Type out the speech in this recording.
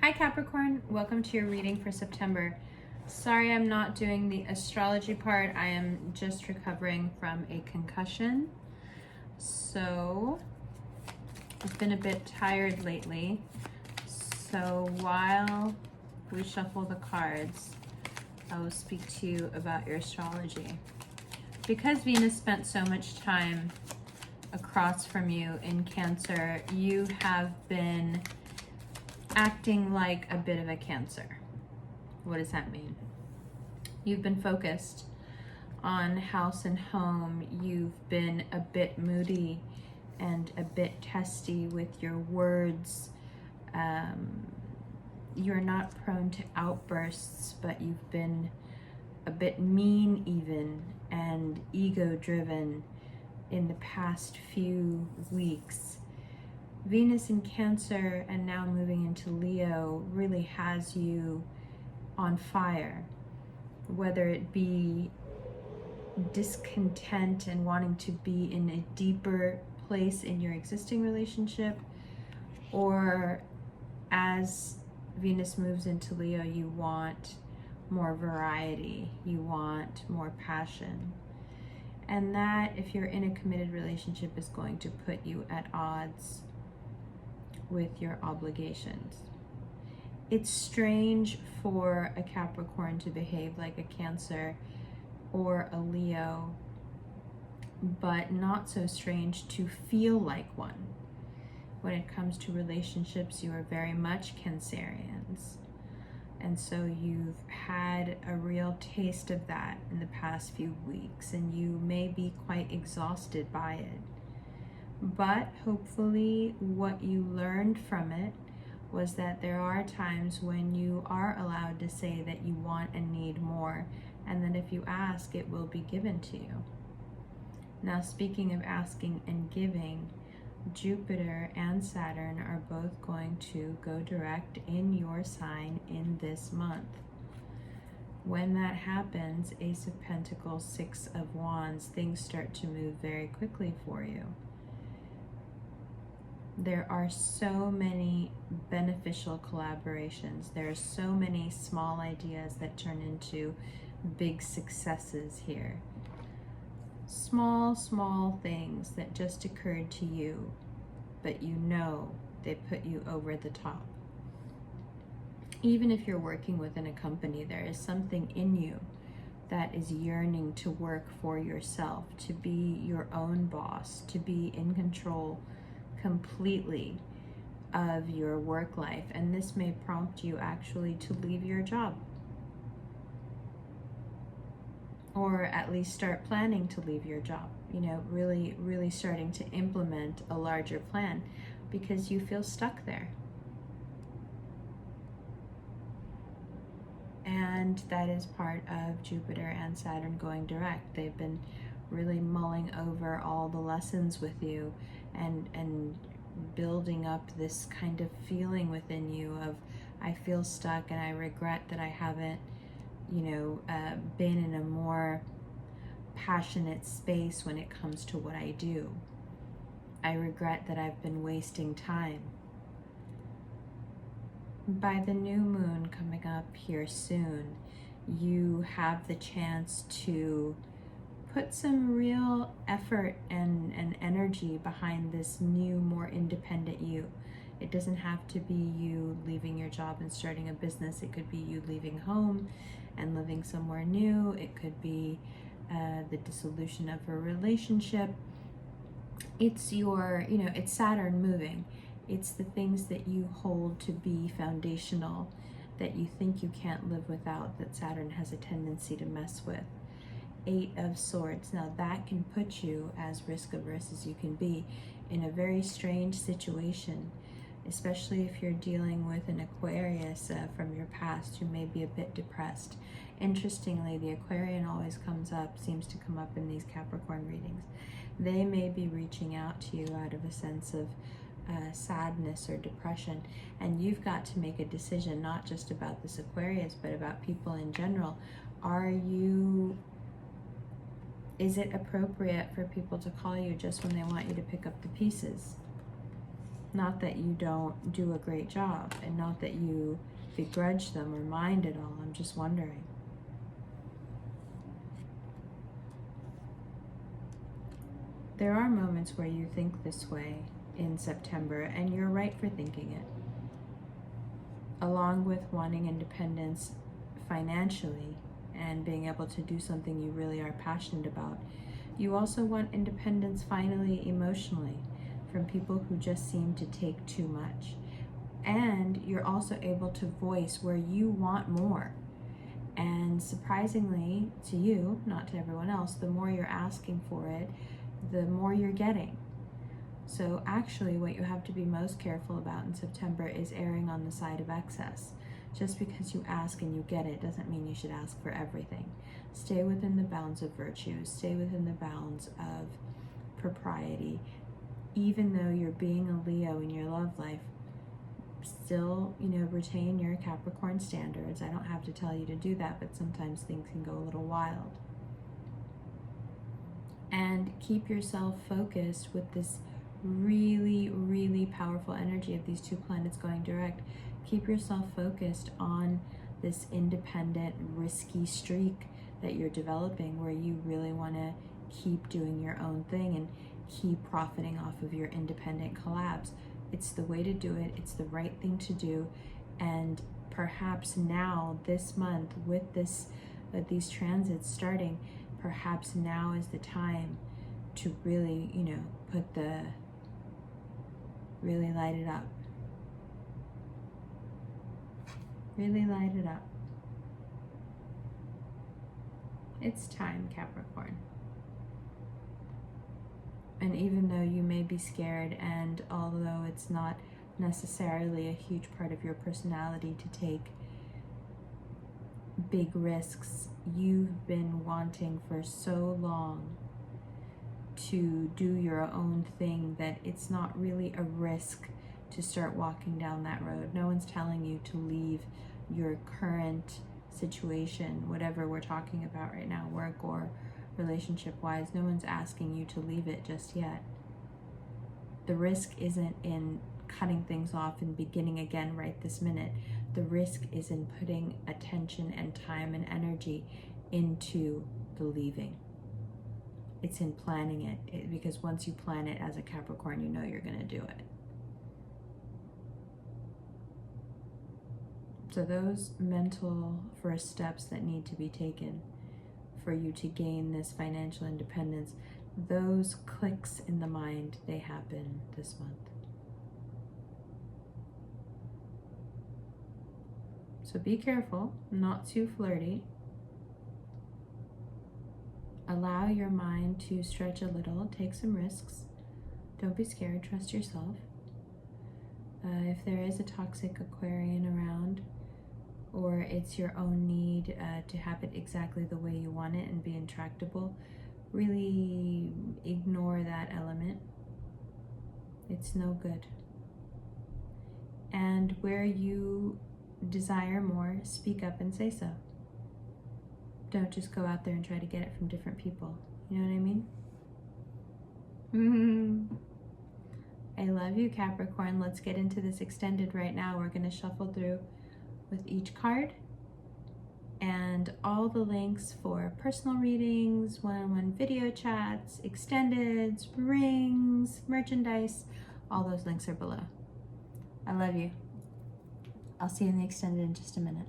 Hi Capricorn, welcome to your reading for September. Sorry I'm not doing the astrology part. I am just recovering from a concussion. So I've been a bit tired lately. So while we shuffle the cards, I will speak to you about your astrology. Because Venus spent so much time across from you in Cancer, you have been acting like a bit of a Cancer. What does that mean? You've been focused on house and home. You've been a bit moody and a bit testy with your words. You're not prone to outbursts, but you've been a bit mean even and ego-driven in the past few weeks. Venus in Cancer and now moving into Leo really has you on fire, whether it be discontent and wanting to be in a deeper place in your existing relationship, or as Venus moves into Leo, you want more variety, you want more passion. And that, if you're in a committed relationship, is going to put you at odds with your obligations. It's strange for a Capricorn to behave like a Cancer or a Leo, but not so strange to feel like one. When it comes to relationships, you are very much Cancerians. And so you've had a real taste of that in the past few weeks, and you may be quite exhausted by it. But hopefully what you learned from it was that there are times when you are allowed to say that you want and need more, and that if you ask, it will be given to you. Now, speaking of asking and giving, Jupiter and Saturn are both going to go direct in your sign in this month. When that happens, Ace of Pentacles, Six of Wands, things start to move very quickly for you. There are so many beneficial collaborations. There are so many small ideas that turn into big successes here. Small things that just occurred to you, but you know they put you over the top. Even if you're working within a company, there is something in you that is yearning to work for yourself, to be your own boss, to be in control completely of your work life. And this may prompt you actually to leave your job, or at least start planning to leave your job, really starting to implement a larger plan because you feel stuck there. And that is part of Jupiter and Saturn going direct. They've been really mulling over all the lessons with you and building up this kind of feeling within you of, I feel stuck and I regret that I haven't been in a more passionate space when it comes to what I do. I regret that I've been wasting time. By the new moon coming up here soon, you have the chance to put some real effort and energy behind this new, more independent you. It doesn't have to be you leaving your job and starting a business. It could be you leaving home and living somewhere new. It could be the dissolution of a relationship. It's it's Saturn moving. It's the things that you hold to be foundational, that you think you can't live without, that Saturn has a tendency to mess with. Eight of Swords. Now that can put you, as risk averse as you can be, in a very strange situation, especially if you're dealing with an Aquarius from your past who may be a bit depressed. Interestingly, the Aquarian always seems to come up in these Capricorn readings. They may be reaching out to you out of a sense of sadness or depression, and you've got to make a decision, not just about this Aquarius, but about people in general. Is it appropriate for people to call you just when they want you to pick up the pieces? Not that you don't do a great job, and not that you begrudge them or mind it all. I'm just wondering. There are moments where you think this way in September, and you're right for thinking it. Along with wanting independence financially and being able to do something you really are passionate about, you also want independence finally emotionally from people who just seem to take too much. And you're also able to voice where you want more. And surprisingly to you, not to everyone else, the more you're asking for it, the more you're getting. So actually what you have to be most careful about in September is erring on the side of excess. Just because you ask and you get it doesn't mean you should ask for everything. Stay within the bounds of virtue. Stay within the bounds of propriety. Even though you're being a Leo in your love life, still, retain your Capricorn standards. I don't have to tell you to do that, but sometimes things can go a little wild. And keep yourself focused with this really, really powerful energy of these two planets going direct. Keep yourself focused on this independent, risky streak that you're developing, where you really want to keep doing your own thing and keep profiting off of your independent collabs. It's the way to do it. It's the right thing to do. And perhaps now, this month, with these transits starting, perhaps now is the time to really, really light it up. Really light it up. It's time, Capricorn. And even though you may be scared, and although it's not necessarily a huge part of your personality to take big risks, you've been wanting for so long to do your own thing that it's not really a risk to start walking down that road. No one's telling you to leave your current situation, whatever we're talking about right now, work or relationship-wise. No one's asking you to leave it just yet. The risk isn't in cutting things off and beginning again right this minute. The risk is in putting attention and time and energy into the leaving. It's in planning it, because once you plan it as a Capricorn, you know you're going to do it. So those mental first steps that need to be taken for you to gain this financial independence, those clicks in the mind, they happen this month. So be careful, not too flirty. Allow your mind to stretch a little, take some risks. Don't be scared, trust yourself. If there is a toxic Aquarian around, or it's your own need to have it exactly the way you want it and be intractable, really ignore that element. It's no good. And where you desire more, speak up and say so. Don't just go out there and try to get it from different people. You know what I mean? I love you, Capricorn. Let's get into this extended right now. We're going to shuffle through with each card, and all the links for personal readings, one-on-one video chats, extendeds, rings, merchandise, all those links are below. I love you. I'll see you in the extended in just a minute.